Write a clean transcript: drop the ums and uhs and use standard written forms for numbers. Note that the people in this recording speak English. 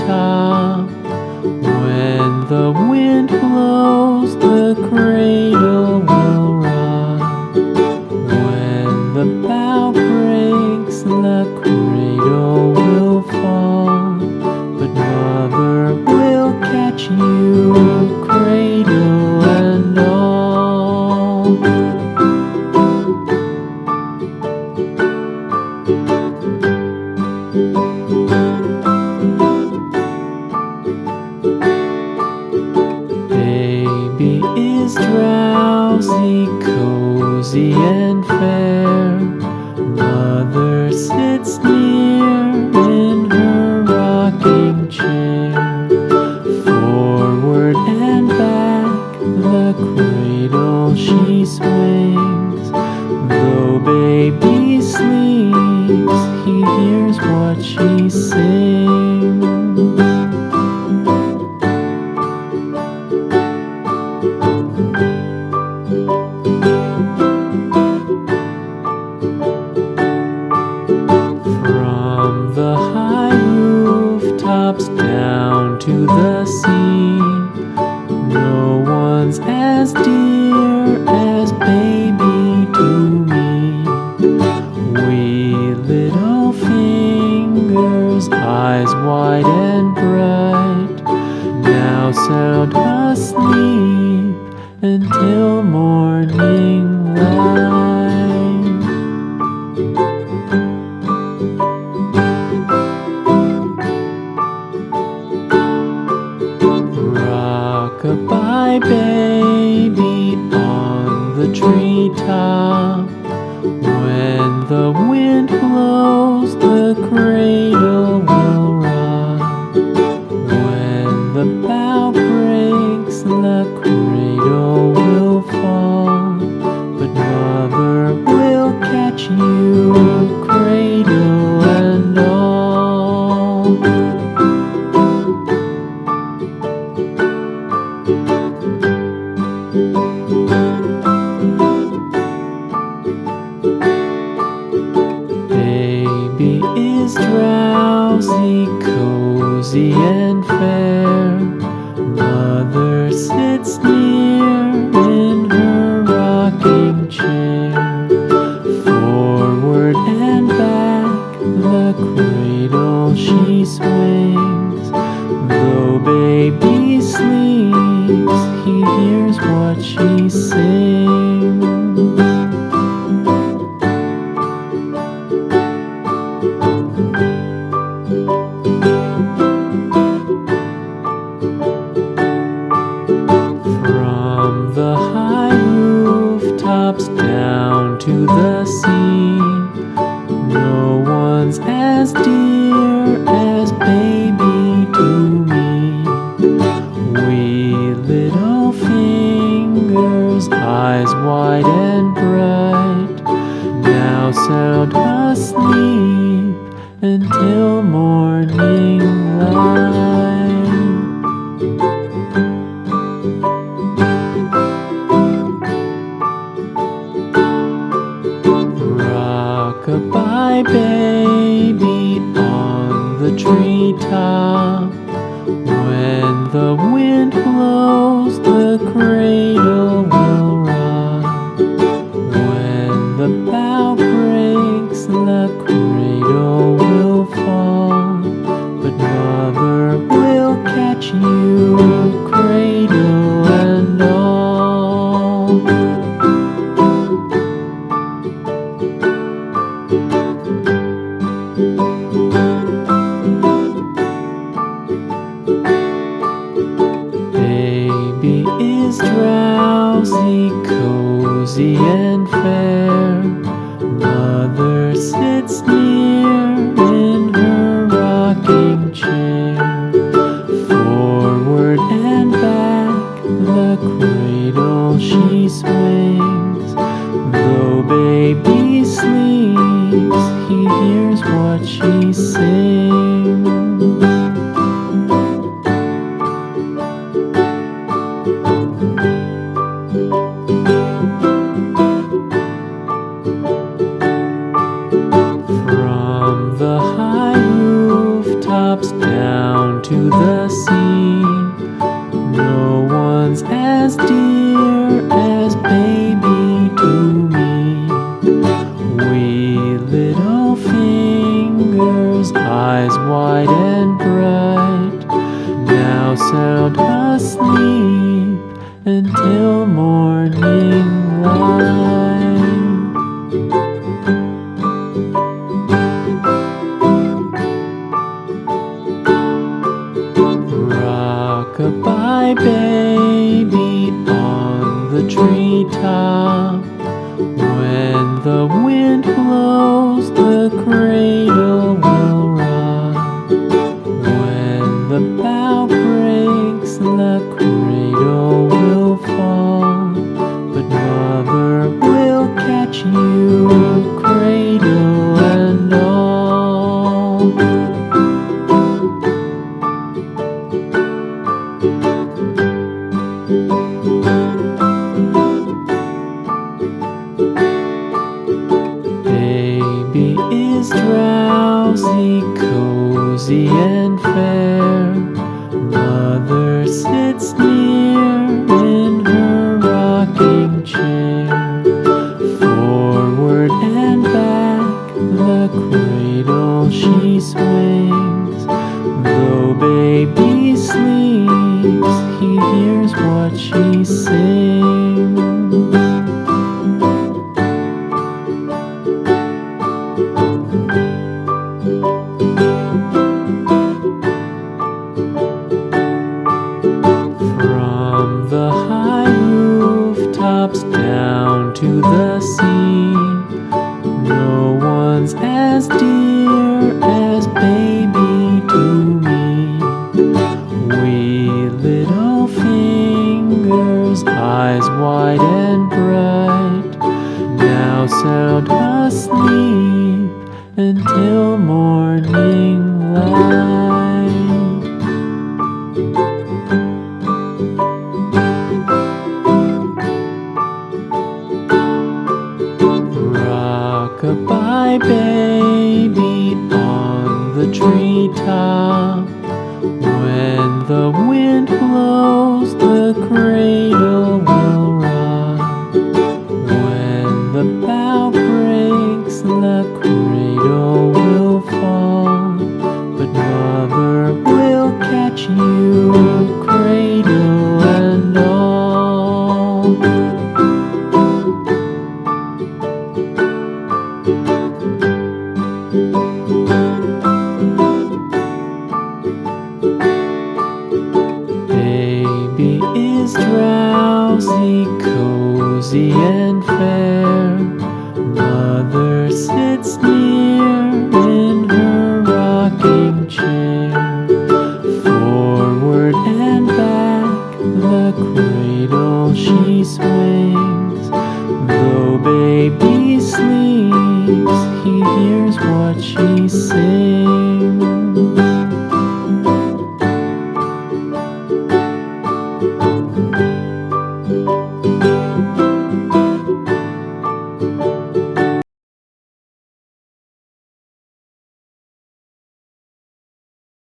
treetop. When the wind blows, the cradle will rock. When the bough breaks, the cradle will fall. But Mother will catch you, cradle and all. Baby is drowsy, cozy and fair. Mother sits near in her rocking chair. Forward and back, the cradle she swings. Though baby sleeps, he hears what she sings. From the high rooftops down to the sea, no one's as dear as baby to me. Wee little fingers, eyes wide and bright, now sound asleep until morning light. Rock-a-bye baby on the treetop. When the wind blows, the cradle will rock. When the bough breaks, the cradle will fall. But Mother will catch you, cradle and all. Baby is drowsy, cozy and fair. Mother sits near in her rocking chair. Forward and back, the cradle she swings. Though baby sleeps, he hears what she sings. From the high rooftops down to the sea, no one's as dear as baby to me. Wee little fingers, eyes wide and bright, now sound asleep until morning light. Rock-a-bye baby on the treetop. When the wind blows, the cradle will rock. When the bough breaks, the cradle will fall. But Mother will catch you, cradle and all. Baby is drowsy, cozy and fair. Mother sits near in her rocking chair. Forward and back, the cradle she swings. Though baby sleeps, he hears what she sings. From the high rooftops down to eyes wide and bright, now sound asleep until morning light. Rock-a-bye baby on the treetop, when the wind blows the cradle will rock, when the bough breaks the cradle will fall, but mother will catch you, cradle and all. Baby is drowsy, cozy and fair, mother sits near in her rocking chair. Forward and back the cradle she swings, though baby sleeps, he hears what she sings. From the high rooftops down to the sea, no one's as dear as baby to me. Wee little fingers, eyes wide and bright, now sound asleep until morning light. Rock-a-bye baby on the treetop, when the wind blows the cradle will rock, when the bough breaks the cradle will fall, but mother will catch you, cradle and all. Baby is drowsy, cozy and fair, mother sits near